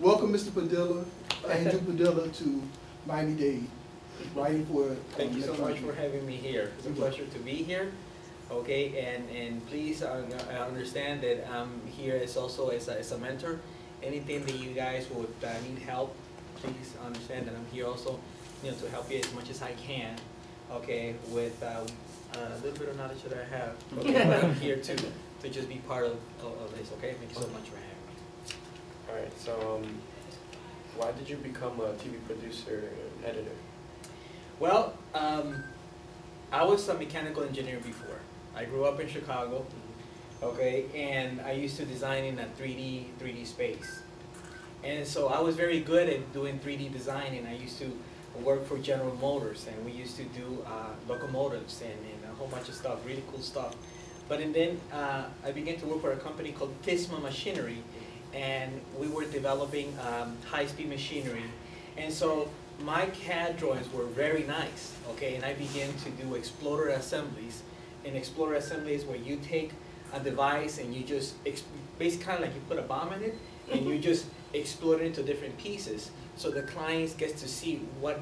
Welcome, Mr. Padilla, Andrew Padilla, to Miami-Dade, writing for. Thank you so much for having me here. It's a pleasure to be here. Okay, and please understand that I'm here as also as a mentor. Anything that you guys would need help, please understand that I'm here also, to help you as much as I can. Okay, with a little bit of knowledge that I have. Okay, but I'm here to just be part of this. Okay, thank you so much for having me. All right, so why did you become a TV producer and editor? Well, I was a mechanical engineer before. I grew up in Chicago, okay, and I used to design in a 3D space. And so I was very good at doing 3D design, and I used to work for General Motors, and we used to do locomotives and a whole bunch of stuff, really cool stuff. But then I began to work for a company called Tisma Machinery, and we were developing high-speed machinery. And so my CAD drawings were very nice, okay, and I began to do exploder assemblies. And exploder assemblies where you take a device and you just, basically kind of like you put a bomb in it, and you just explode it into different pieces. So the clients get to see what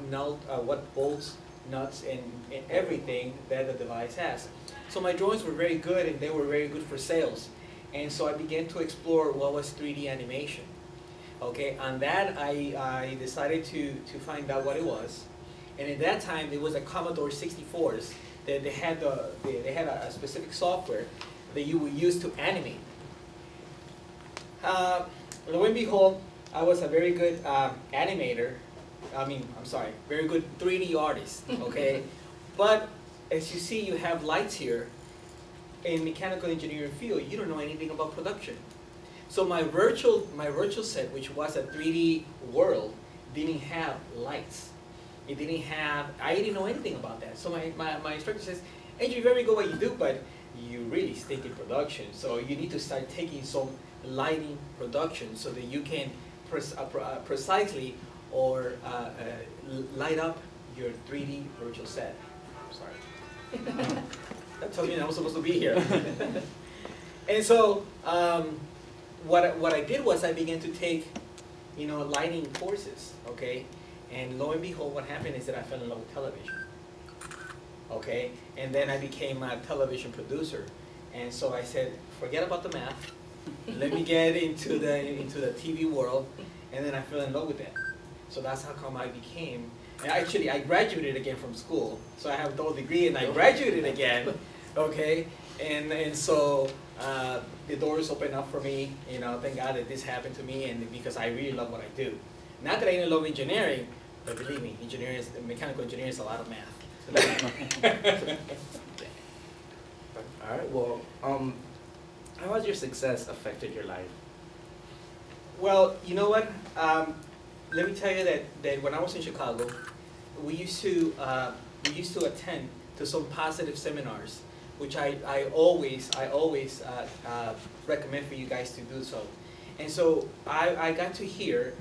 bolts, nuts, and everything that the device has. So my drawings were very good, and they were very good for sales. And so I began to explore what was 3D animation. Okay, on that I decided to find out what it was. And at that time, it was a Commodore 64s. They had a specific software that you would use to animate. Lo and behold, I was a very good animator. Very good 3D artist. Okay, but as you see, you have lights here. In mechanical engineering field, you don't know anything about production. So my virtual set, which was a 3D world, didn't have lights. It didn't have, I didn't know anything about that. So my instructor says, Andrew, you're very good what you do, but you really stink in production. So you need to start taking some lighting production so that you can precisely or light up your 3D virtual set. Sorry. That tells me I'm supposed to be here. And so what I did was I began to take, lighting courses, okay? And lo and behold, what happened is that I fell in love with television, okay? And then I became a television producer. And so I said, forget about the math. Let me get into the TV world. And then I fell in love with that. So that's how come I became. And actually, I graduated again from school. So I have a double degree, and I graduated again, okay? And so the doors opened up for me. Thank God that this happened to me, and because I really love what I do. Not that I didn't love engineering, but believe me, mechanical engineering is a lot of math. All right. Well, how has your success affected your life? Well, you know what? Let me tell you that when I was in Chicago, we used to attend to some positive seminars, which I always recommend for you guys to do so. And so I got to hear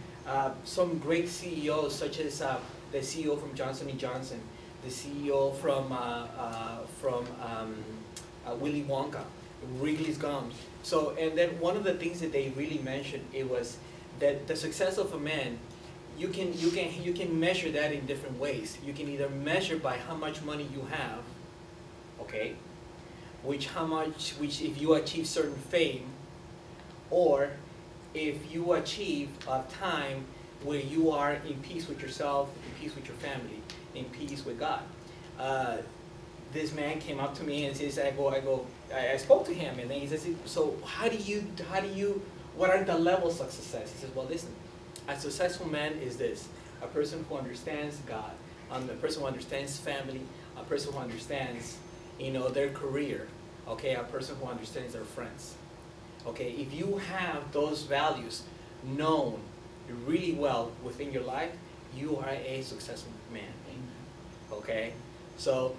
some great CEOs, such as the CEO from Johnson & Johnson, the CEO from Willy Wonka, Wrigley's Gums. So, and then one of the things that they really mentioned, it was that the success of a man, you can measure that in different ways. You can either measure by how much money you have, okay, which if you achieve certain fame, or if you achieve a time where you are in peace with yourself, in peace with your family, in peace with God. This man came up to me and says, I spoke to him, and then he says, so what are the levels of success? He says, well, listen, a successful man is this: a person who understands God, a person who understands family, a person who understands, their career, okay, a person who understands their friends. Okay, if you have those values known really well within your life, you are a successful man. Okay, so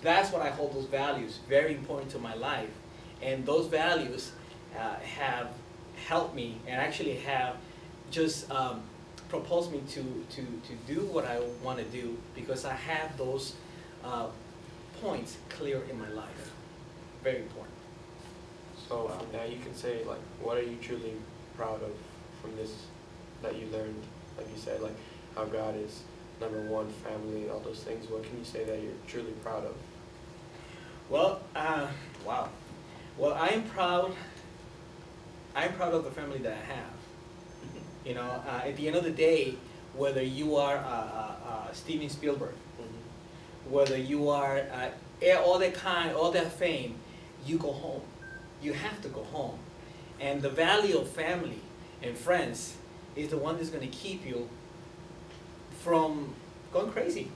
that's what I hold those values, very important to my life. And those values have helped me, and actually have just propelled me to do what I want to do, because I have those points clear in my life. Very important. So now you can say, like, what are you truly proud of from this that you learned, like you said, like how God is #1, family, all those things. What can you say that you're truly proud of? Well, wow. Well, I'm proud of the family that I have. You know, at the end of the day, whether you are Steven Spielberg, whether you are all that fame, you go home. You have to go home. And the value of family and friends is the one that's going to keep you from going crazy.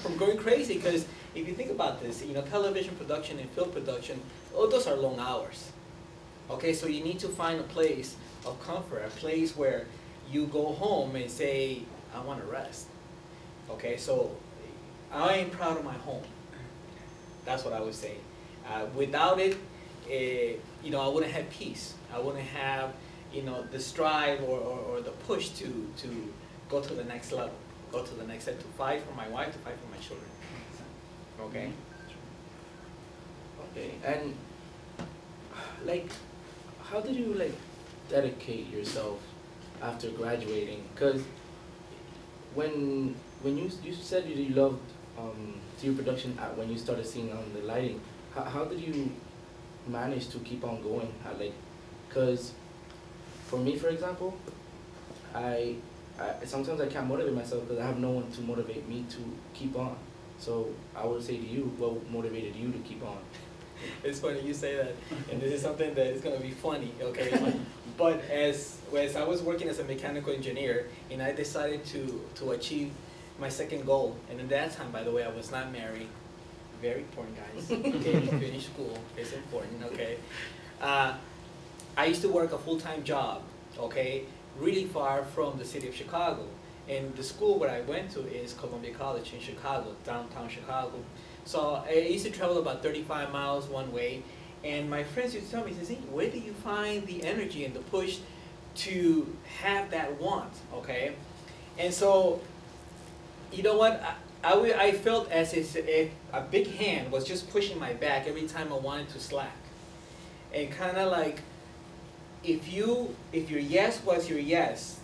From going crazy, because if you think about this, you know, television production and film production, those are long hours. Okay, so you need to find a place of comfort, a place where you go home and say, I want to rest. Okay, so I am proud of my home. That's what I would say. Without it, you know, I wouldn't have peace. I wouldn't have, you know, the strive or the push to go to the next level, go to the next step, to fight for my wife, to fight for my children. Okay? Okay, and like, how did you like dedicate yourself after graduating? Because when you said you loved TV production when you started seeing on the lighting, how did you manage to keep on going? Because for me, for example, I sometimes I can't motivate myself because I have no one to motivate me to keep on. So I would say to you, what motivated you to keep on? It's funny you say that, and this is something that is going to be funny, okay? But as I was working as a mechanical engineer, and I decided to achieve my second goal, and at that time, by the way, I was not married. Very important, guys. Okay, finish school. It's important, okay? I used to work a full-time job, okay, really far from the city of Chicago. And the school where I went to is Columbia College in Chicago, downtown Chicago. So I used to travel about 35 miles one way, and my friends used to tell me, "See, where do you find the energy and the push to have that want?" Okay, and so, you know what? I felt as if a big hand was just pushing my back every time I wanted to slack, and kind of like, if your yes was your yes,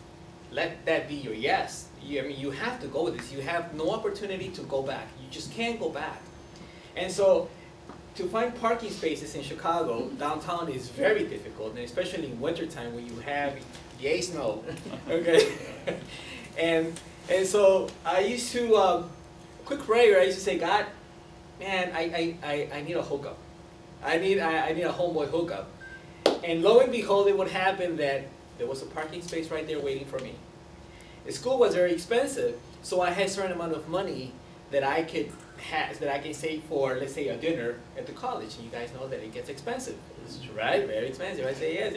let that be your yes. I mean, you have to go with this. You have no opportunity to go back. You just can't go back. And so, to find parking spaces in Chicago, downtown, is very difficult, and especially in wintertime when you have yay snow, okay? and so I used to, quick prayer, I used to say, God, man, I need a hookup. I need a homeboy hookup. And lo and behold, it would happen that there was a parking space right there waiting for me. The school was very expensive, so I had a certain amount of money that I could save for, let's say, a dinner at the college. And you guys know that it gets expensive, right? Very expensive. I say yes.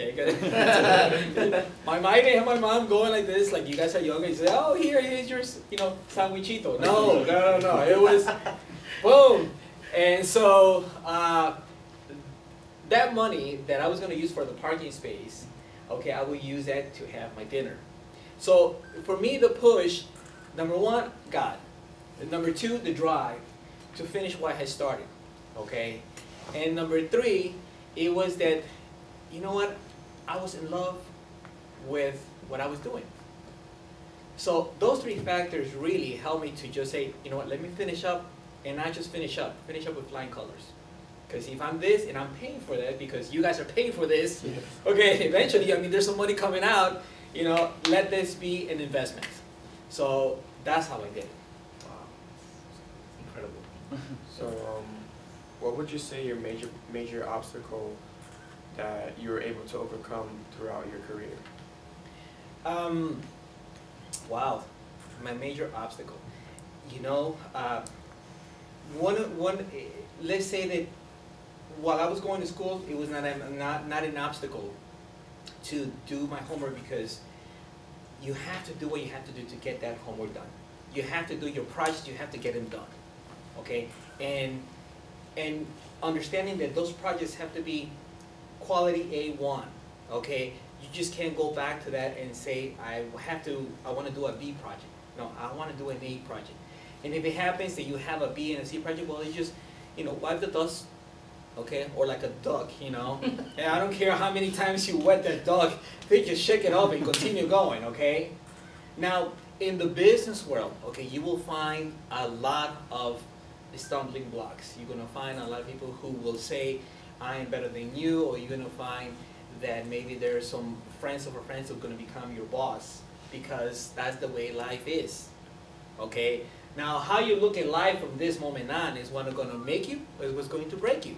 My mom going like this, like you guys are younger. You say, oh, here's your, you know, sandwichito. No. It was, boom. And so that money that I was going to use for the parking space, okay, I would use that to have my dinner. So for me, the push, #1, God. And #2, the drive to finish what I had started, okay? And #3, it was that, you know what, I was in love with what I was doing. So those 3 factors really helped me to just say, you know what, let me finish up, and not just finish up with flying colors. Because if I'm this, and I'm paying for that, because you guys are paying for this, okay, eventually, I mean, there's some money coming out, you know, let this be an investment. So that's how I did it. So, what would you say your major obstacle that you were able to overcome throughout your career? Wow, my major obstacle. You know, let's say that while I was going to school, it was not an obstacle to do my homework, because you have to do what you have to do to get that homework done. You have to do your projects, you have to get them done. Okay, and understanding that those projects have to be quality A1. Okay, you just can't go back to that and say I want to do a B project. No, I want to do an A project. And if it happens that you have a B and a C project, well, you just, you know, wipe the dust okay, or like a duck, you know. And I don't care how many times you wet that duck, they just shake it off and continue going, okay. Now, in the business world, okay, you will find a lot of stumbling blocks. You're gonna find a lot of people who will say, I am better than you, or you're gonna find that maybe there are some friends of a friends who are gonna become your boss, because that's the way life is, okay? Now, how you look at life from this moment on is what's gonna make you, or is what's going to break you,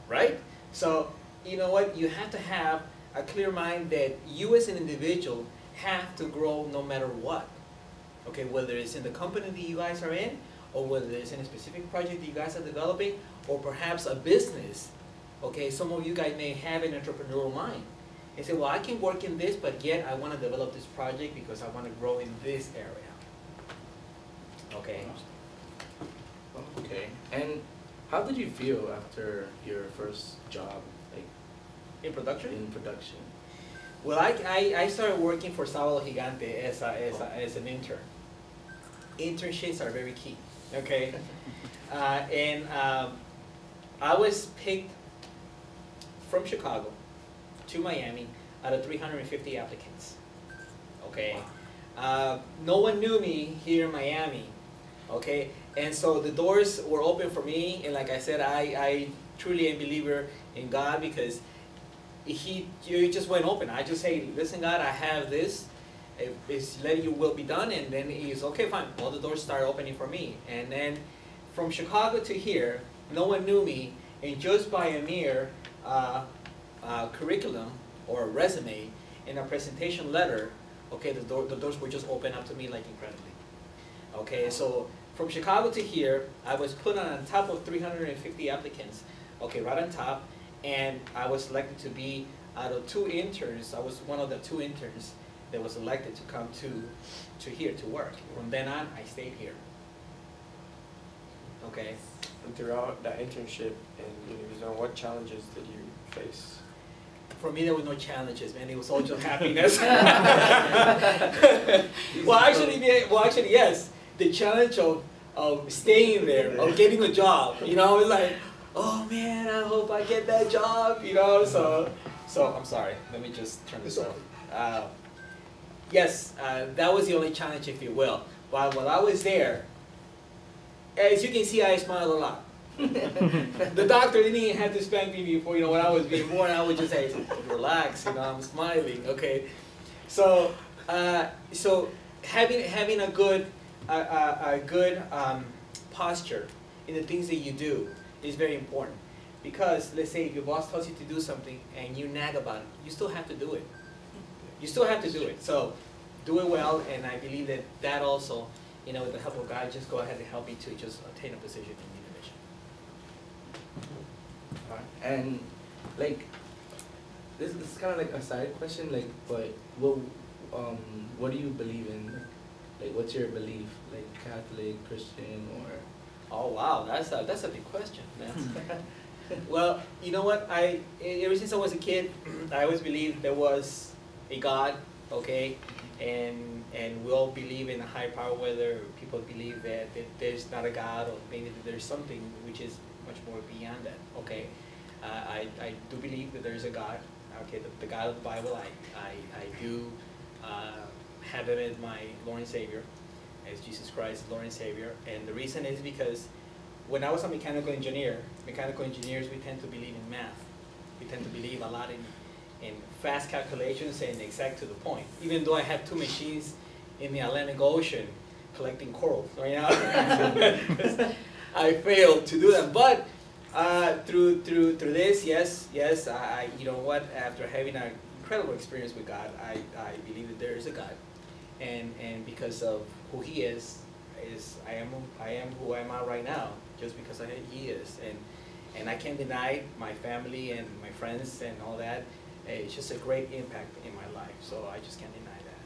right? So, you know what, you have to have a clear mind that you as an individual have to grow no matter what, okay? Whether it's in the company that you guys are in, or whether it's in a specific project that you guys are developing, or perhaps a business, okay? Some of you guys may have an entrepreneurial mind and say, well, I can work in this, but yet I want to develop this project because I want to grow in this area, okay? Okay. And how did you feel after your first job, like In production? in production? Well, I started working for Sábado Gigante as an intern. Internships are very key, okay? I was picked from Chicago to Miami out of 350 applicants, okay? No one knew me here in Miami, okay? And so the doors were open for me, and like I said, I truly am a believer in God, because you just went open. I just say, listen, God, I have this. It's letting your will be done, and then he's okay, fine. All the doors started opening for me, and then from Chicago to here, no one knew me, and just by a mere curriculum or a resume and a presentation letter, okay, the doors were just open up to me like incredibly. Okay, so from Chicago to here, I was put on top of 350 applicants, okay, right on top, and I was selected to be out of 2 interns. I was one of the 2 interns that was elected to come to here to work. From then on, I stayed here. Okay. And throughout that internship in Univision, what challenges did you face? For me, there were no challenges, man. It was all just happiness. well, actually, yes. The challenge of staying there, of getting a job. You know, it's like, oh man, I hope I get that job. You know, so I'm sorry. Let me just turn this off. Yes, that was the only challenge, if you will. While I was there, as you can see, I smiled a lot. The doctor didn't even have to spank me before, when I was being born. I would just say, relax, I'm smiling, okay? So, having a good posture in the things that you do is very important. Because, let's say, if your boss tells you to do something and you nag about it, you still have to do it. You still have to do it. So, do it well, and I believe that also, with the help of God, just go ahead and help me to just attain a position in Univision. And like, this is kind of like a side question, like, but what do you believe in? Like, what's your belief? Like, Catholic, Christian, or? Oh wow, that's a big question. Well, you know what? Ever since I was a kid, I always believed there was a God, okay, and we all believe in a higher power. Whether people believe that there's not a God, or maybe that there's something which is much more beyond that. Okay, I do believe that there is a God. Okay, the God of the Bible. I do have him as my Lord and Savior, as Jesus Christ, Lord and Savior. And the reason is because when I was a mechanical engineer, mechanical engineers, we tend to believe in math. We tend to believe a lot in fast calculations and exact to the point. Even though I have 2 machines in the Atlantic Ocean collecting corals right now, I failed to do that. But through this, yes, you know what? After having an incredible experience with God, I believe that there is a God, and because of who He is I am who I am right now, just because He is, and I can't deny my family and my friends and all that. It's just a great impact in my life, so I just can't deny that.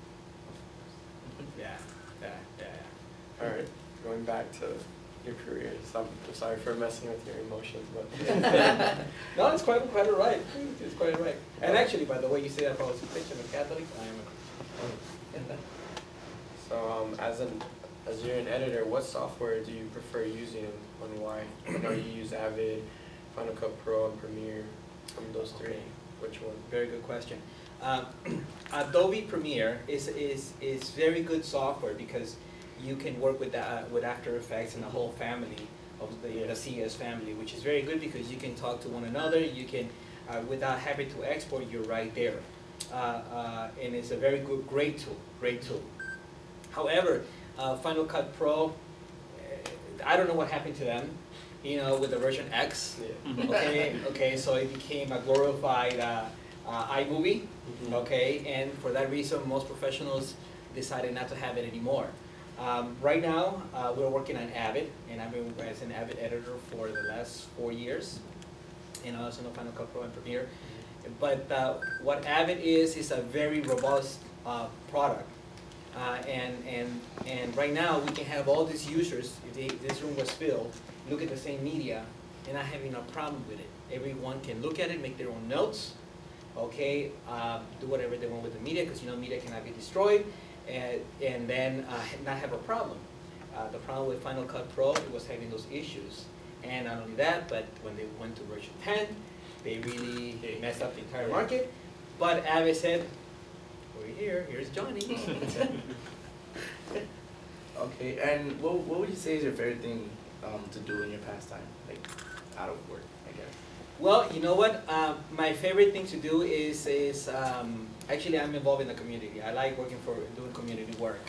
Yeah. All right, going back to your career. So I'm sorry for messing with your emotions, but No, it's quite right. It's quite right. And actually, by the way, you say that if I was a Christian or Catholic, I am a. So as you're an editor, what software do you prefer using and why? I know you use Avid, Final Cut Pro and Premiere from those three? Okay. Which one? Very good question. Adobe Premiere is very good software because you can work with After Effects and the whole family of the CS family, which is very good because you can talk to one another. You can, without having to export, you're right there, and it's a very good, great tool. However, Final Cut Pro, I don't know what happened to them. You know, with the version X. Yeah. Okay, so it became a glorified iMovie. Mhm. Okay, and for that reason, most professionals decided not to have it anymore. Right now, we're working on Avid, and I've been as an Avid editor for the last 4 years, and I also know Final Cut Pro and Premiere. But what Avid is a very robust product, and right now we can have all these users. If this room was filled, look at the same media, and not having a problem with it. Everyone can look at it, make their own notes, okay, do whatever they want with the media, because you know media cannot be destroyed, and then not have a problem. The problem with Final Cut Pro, it was having those issues. And not only that, but when they went to version 10, they really messed up the entire market. But Avid said, we're here, here's Johnny. Okay, and what would you say is your favorite thing to do in your pastime, like out of work, I guess? Well, you know what? My favorite thing to do is actually I'm involved in the community. I like doing community work.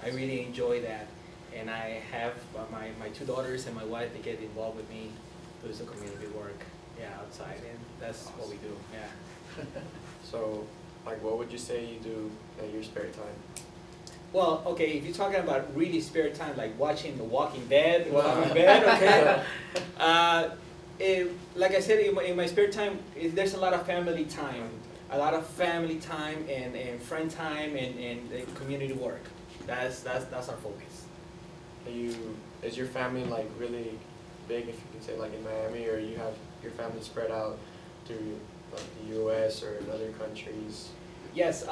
I really enjoy that, and I have my 2 daughters and my wife. They get involved with me doing some community work, outside, and that's what we do. Yeah. So, like, what would you say you do at your spare time? Well, okay, if you're talking about really spare time, like watching The Walking Dead, while I'm in bed, okay. Like I said, in my spare time, there's a lot of family time. And friend time and community work. That's our focus. Is your family like really big, if you can say, like in Miami, or you have your family spread out through like the U.S. or in other countries? Yes,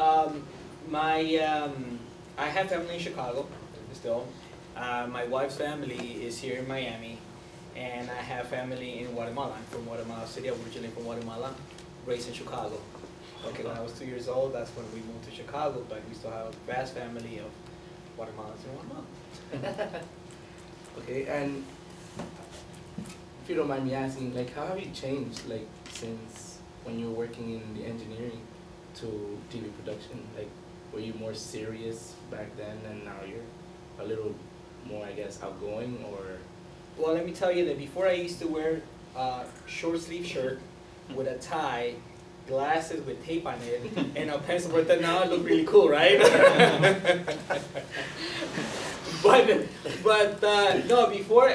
I have family in Chicago still. My wife's family is here in Miami, and I have family in Guatemala. I'm from Guatemala City, originally from Guatemala, raised in Chicago. Okay, when I was 2 years old, that's when we moved to Chicago, but we still have a vast family of Guatemalans in Guatemala. Okay, and if you don't mind me asking, like, how have you changed, like, since when you were working in the engineering to TV production? Like, were you more serious back then and now you're a little more, I guess, outgoing, or? Well, let me tell you that before I used to wear a short sleeve shirt with a tie, glasses with tape on it, and a pencil for that. Now I look really cool, right? but no, before,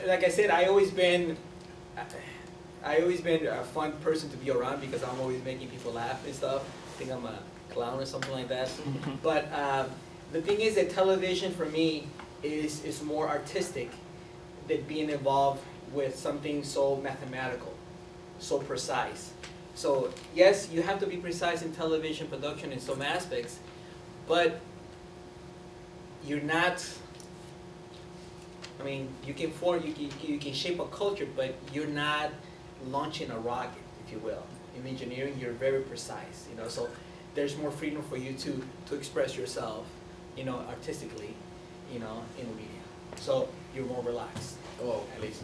like I said, I always been a fun person to be around because I'm always making people laugh and stuff. I think I'm a clown or something like that. But the thing is that television for me is more artistic than being involved with something so mathematical, so precise. So yes, you have to be precise in television production in some aspects, but you're not. I mean, you can shape a culture, but you're not launching a rocket, if you will. In engineering, you're very precise, you know. So there's more freedom for you to express yourself, you know, artistically, you know, in media. So you're more relaxed. Oh, At least.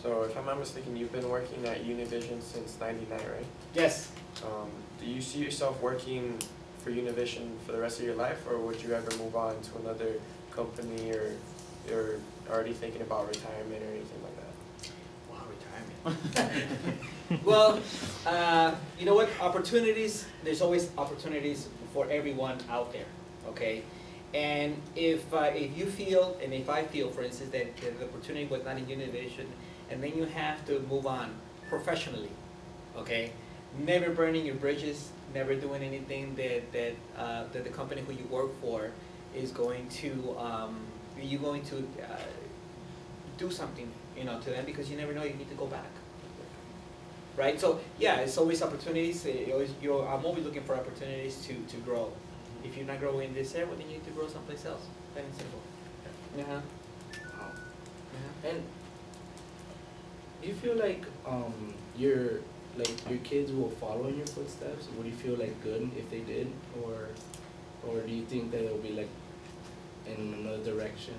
So if I'm not mistaken, you've been working at Univision since '99, right? Yes. Do you see yourself working for Univision for the rest of your life, or would you ever move on to another company, or you're already thinking about retirement or anything like that? Wow, retirement. Well, you know what? Opportunities, there's always opportunities for everyone out there, okay? And if you feel, and if I feel, for instance, that the opportunity was not in Univision, and then you have to move on professionally, okay? Never burning your bridges, never doing anything that the company who you work for is going to, you're going to do something, you know, to them, because you never know, you need to go back. Right, so yeah, it's always opportunities. I'm always looking for opportunities to grow. If you're not growing in this area, well, then you need to grow someplace else. Plain and simple. Yeah. wow. Yeah. And do you feel like your your kids will follow in your footsteps? Would you feel like good if they did, or do you think that it'll be like in another direction?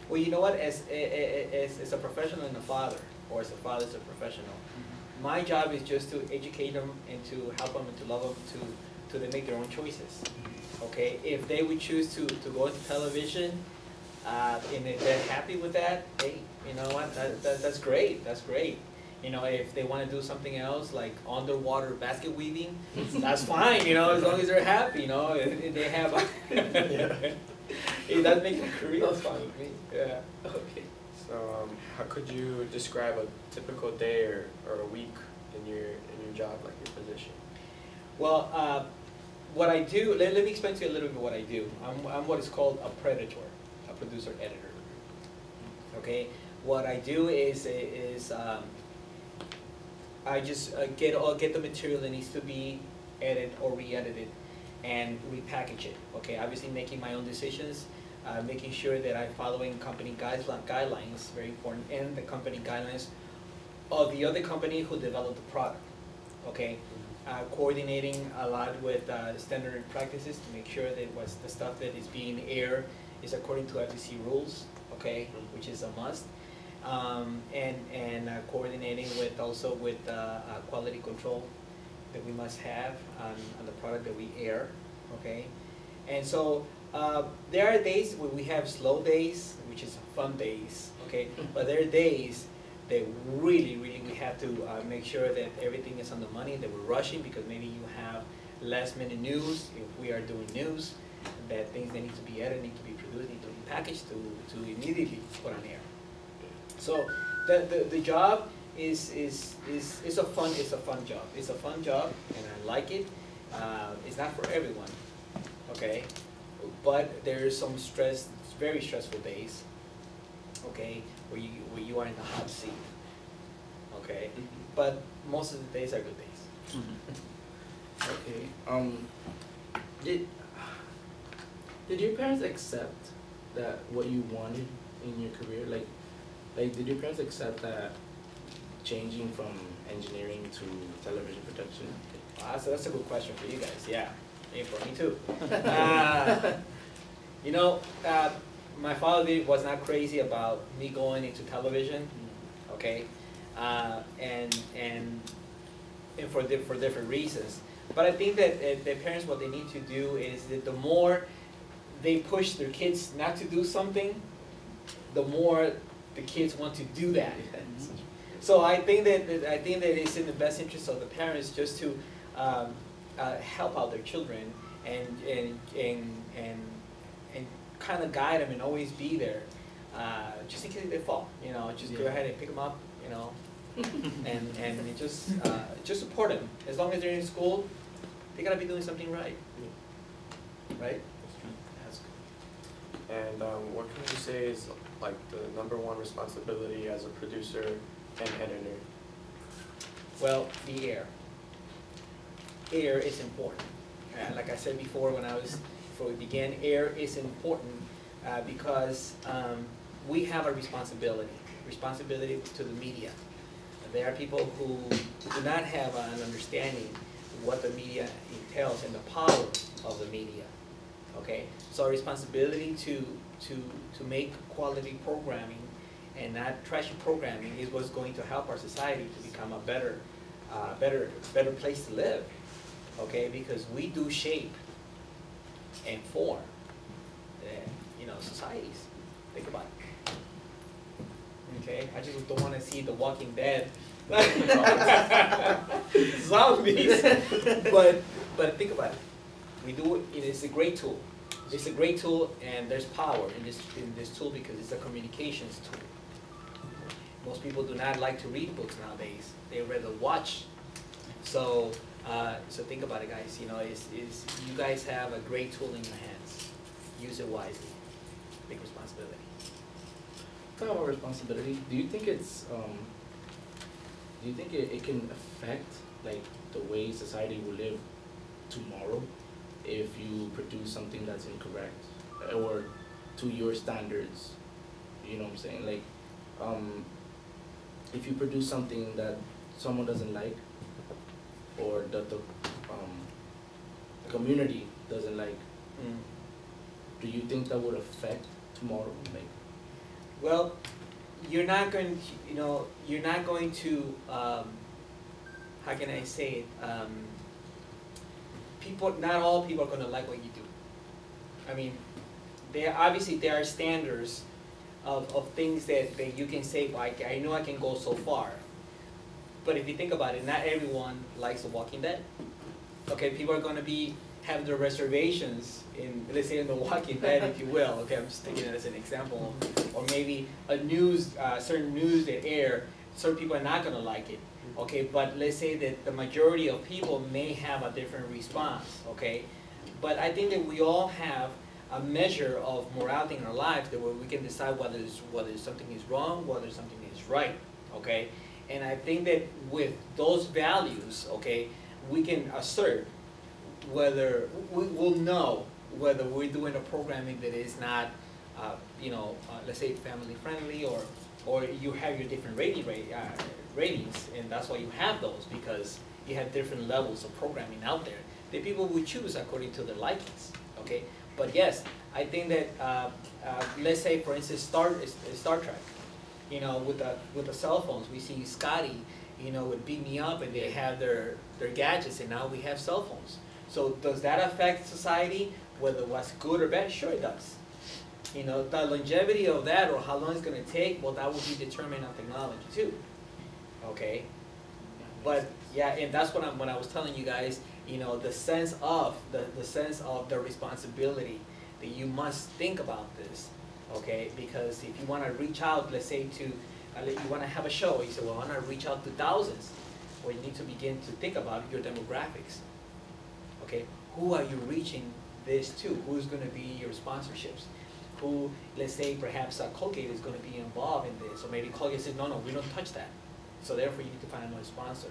Well, you know what, as a professional and a father, or as a father as a professional, my job is just to educate them and to help them and to love them to they make their own choices. Okay, if they would choose to go into television, and if they're happy with that, hey, you know what, that's great, that's great. You know, if they want to do something else like underwater basket weaving, that's fine, you know, as long as they're happy, you know, if they have, if that makes a career, that's fine with me, yeah. Okay. So, how could you describe a typical day or a week in your job, like your position? Well, what I do, let me explain to you a little bit what I do. I'm what is called a predator, a producer editor. Okay, what I do is I just get the material that needs to be edited or re-edited and repackage it. Okay, obviously making my own decisions, making sure that I'm following company guidelines, very important, and the company guidelines of the other company who developed the product. Okay, coordinating a lot with standard practices to make sure that the stuff that is being aired is according to FCC rules. Okay, which is a must. And coordinating with also with quality control that we must have on the product that we air, okay? And so there are days where we have slow days, which is fun days, okay? But there are days that really we have to make sure that everything is on the money, that we're rushing because maybe you have last minute news, if we are doing news, that things that need to be edited, need to be produced, need to be packaged to immediately put on air. So the job is a fun job. It's a fun job, and I like it. It's not for everyone, okay? But there's some stress, very stressful days, okay, where you are in the hot seat, okay. But most of the days are good days. Okay. Did your parents accept that what you wanted in your career, like did your parents accept that changing from engineering to television production? So that's a good question for you guys. Yeah, and for me too. You know, my father was not crazy about me going into television, okay, and for different reasons. But I think that the parents, what they need to do is that the more they push their kids not to do something, the more the kids want to do that. So I think that it's in the best interest of the parents just to help out their children and kind of guide them and always be there, just in case they fall. You know, just go ahead and pick them up. You know, and just support them. As long as they're in school, they gotta be doing something right. Right? That's good. And what can you say is like the #1 responsibility as a producer and editor? Well, the air. Air is important. Like I said before, before we began, air is important because we have a responsibility to the media. There are people who do not have an understanding of what the media entails and the power of the media. Okay, so our responsibility to make quality programming and not trashy programming is what's going to help our society to become a better place to live. Okay, because we do shape and form, you know, societies. Think about it. Okay, I just don't want to see The Walking Dead zombies, but think about it. We do it. It's a great tool. It's a great tool, and there's power in this tool because it's a communications tool. Most people do not like to read books nowadays. They rather watch. So think about it, guys. You know, you guys have a great tool in your hands. Use it wisely. Big responsibility. Talk about responsibility. Do you think it's do you think it can affect like the way society will live tomorrow if you produce something that's incorrect or to your standards? You know what I'm saying? Like if you produce something that someone doesn't like, or that the community doesn't like, Mm. do you think that would affect tomorrow? Like, Well, you're not going to, you're not going to, how can I say it? People, not all people are going to like what you do. I mean, obviously there are standards of things that you can say, well, I know I can go so far. But if you think about it, not everyone likes The Walking Dead. Okay, people are going to have their reservations in, let's say, in The Walking Dead, if you will. Okay, I'm just taking it as an example. Or maybe a certain news that air, certain people are not going to like it. Okay, but let's say that the majority of people may have a different response. Okay, but I think that we all have a measure of morality in our lives that where we can decide whether something is wrong, whether something is right. Okay, and I think that with those values, okay, we can assert whether we'll know whether we're doing a programming that is not, let's say family friendly, or you have your different ratings, and that's why you have those, because you have different levels of programming out there that people will choose according to their likings. Okay, but yes, I think that let's say for instance Star Trek, with the cell phones, we see Scotty, would beat me up, and they have their gadgets, and now we have cell phones. So does that affect society, whether what's good or bad? Sure it does. The longevity of that, or how long it's going to take, well, that will be determined on technology too. Okay, but yeah, and that's what when I was telling you guys, the sense of the responsibility that you must think about this. Okay, because if you want to reach out, let's say you want to have a show, you say, well, I want to reach out to thousands. Well, you need to begin to think about your demographics. Okay, who are you reaching this to? Who's going to be your sponsorships? Who, let's say, perhaps Colgate is going to be involved in this, or maybe Colgate says, no, we don't touch that. So therefore, you need to find another sponsor.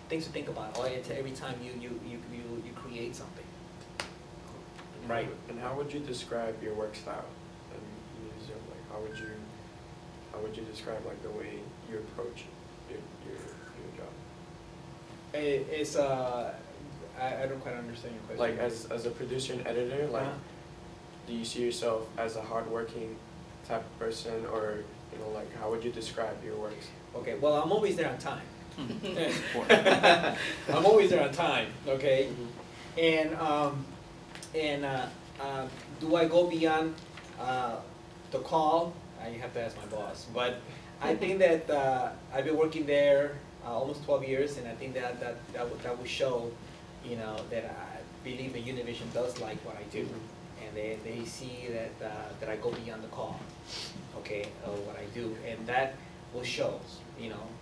Things to think about. Every time you create something. Right. And how would you describe your work style in museum? Like, how would you describe like the way you approach your job? It's I don't quite understand your question. Like as a producer and editor, like, do you see yourself as a hardworking type of person, or like how would you describe your works? Okay, well, I'm always there on time. I'm always there on time. Okay, and do I go beyond the call? You have to ask my boss. But I think that I've been working there almost 12 years, and I think that will show, that I believe that Univision does like what I do, and they see that I go beyond the call, okay, of what I do, and that will show,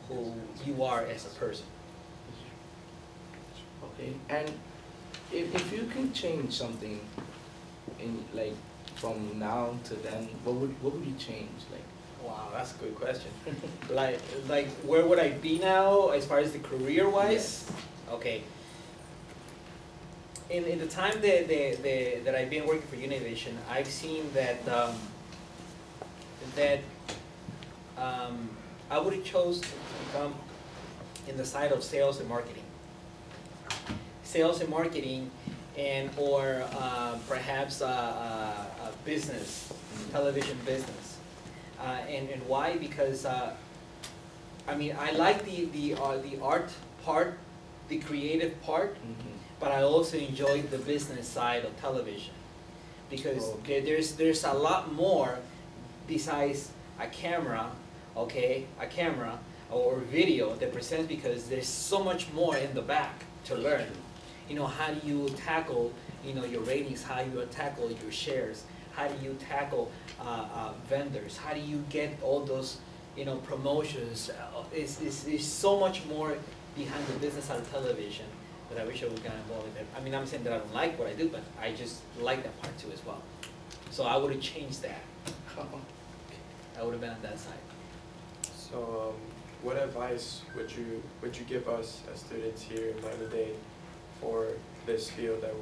who you are as a person. okay, and if you can change something in like from now to then, what would you change? Like, wow, that's a good question. like where would I be now as far as the career wise? Yes. Okay. In the time that I've been working for Univision, I've seen that I would have chose to become in the side of sales and marketing. Sales and marketing, or perhaps a business, television business. And why? Because I mean, I like the art part, the creative part, but I also enjoy the business side of television, because there's a lot more besides a camera, okay, or video that presents, because there's so much more in the back to learn. How do you tackle, your ratings? How do you tackle your shares? How do you tackle vendors? How do you get all those, promotions? It's so much more behind the business side of television that I wish I would get involved in. I mean, I'm saying that I don't like what I do, but I just like that part too as well. So I would have changed that. I would have been on that side. So, what advice would you give us as students here in Miami-Dade for this field that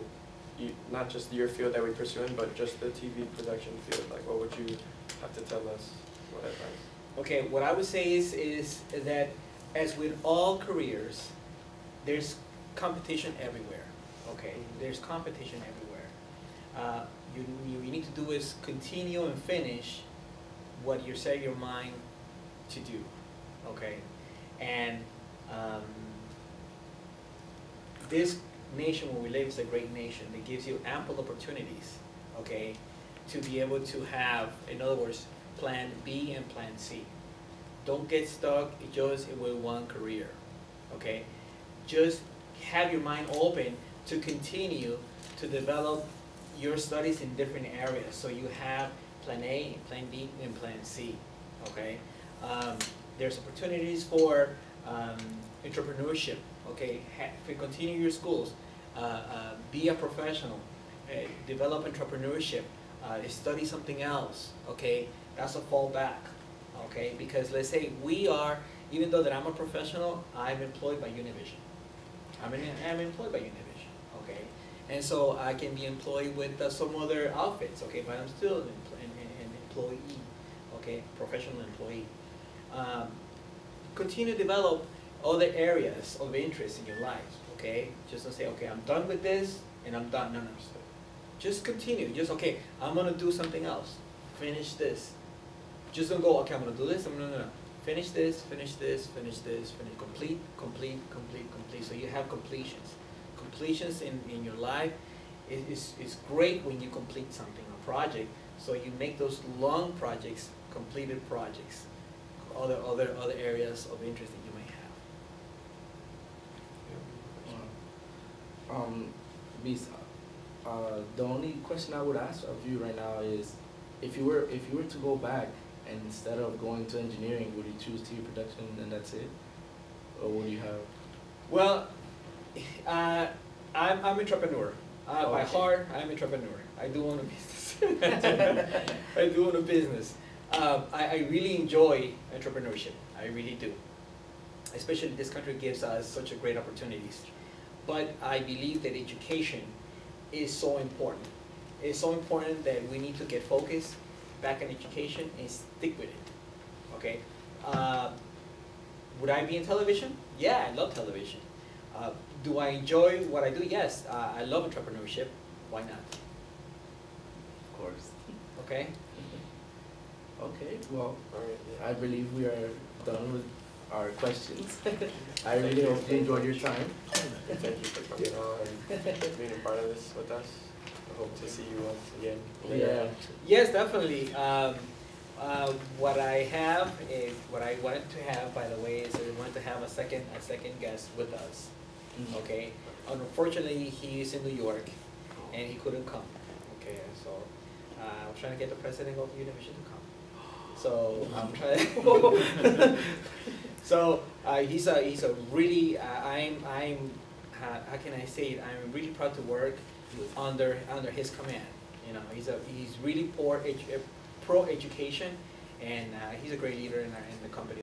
not just your field that we pursue in, but just the TV production field? Like, what would you have to tell us? What advice? Okay, what I would say is that as with all careers, there's competition everywhere, okay? There's competition everywhere. You need to do is continue and finish what you set your mind to do, okay? And this nation where we live is a great nation that gives you ample opportunities, okay, to be able to have, in other words, plan B and plan C. Don't get stuck just with one career, okay? Just have your mind open to continue to develop your studies in different areas. So you have plan A, plan B, and plan C, okay? There's opportunities for entrepreneurship, okay? If you continue your schools, be a professional, develop entrepreneurship, study something else, okay? That's a fallback, okay? Because let's say we are, even though that I'm a professional, I'm employed by Univision. I'm employed by Univision, okay? And so I can be employed with some other outfits, okay? But I'm still an employee, okay? Professional employee. Continue to develop other areas of interest in your life, okay? Just don't say, okay, I'm done with this and I'm done. No, no. Just continue. Just, okay, I'm gonna do something else. Finish this. Just don't go, okay, I'm gonna do this. No. Finish this, finish this, finish this, finish. Complete. So you have completions. Completions in your life is great when you complete something, a project. So you make those long projects, completed projects, other areas of interest that you may have. Bisa, the only question I would ask of you right now is, if you were to go back and instead of going to engineering, would you choose TV production and that's it, or would you have? Well, I'm entrepreneur. By Okay. heart, I'm entrepreneur. I do own a business. I do own a business. I really enjoy entrepreneurship. I really do. Especially this country gives us such a great opportunities. But I believe that education is so important. It's so important that we need to get focused back in education and stick with it, okay? Would I be in television? Yeah, I love television. Do I enjoy what I do? Yes, I love entrepreneurship. Why not? Of course. Okay? Okay, well, Alright, I believe we are done with our questions. I really hope you enjoyed your time. Thank you for coming on and being a part of this with us. I hope to see you once again. Yeah. Yes, definitely. What I have is, what I wanted to have, by the way, is I wanted to have a second guest with us. Okay. Unfortunately, he's in New York, and he couldn't come. Okay, so I'm trying to get the president of Univision to come. So I'm trying. So he's a really how can I say it? I'm really proud to work under his command. You know, he's really pro education, and he's a great leader in the company.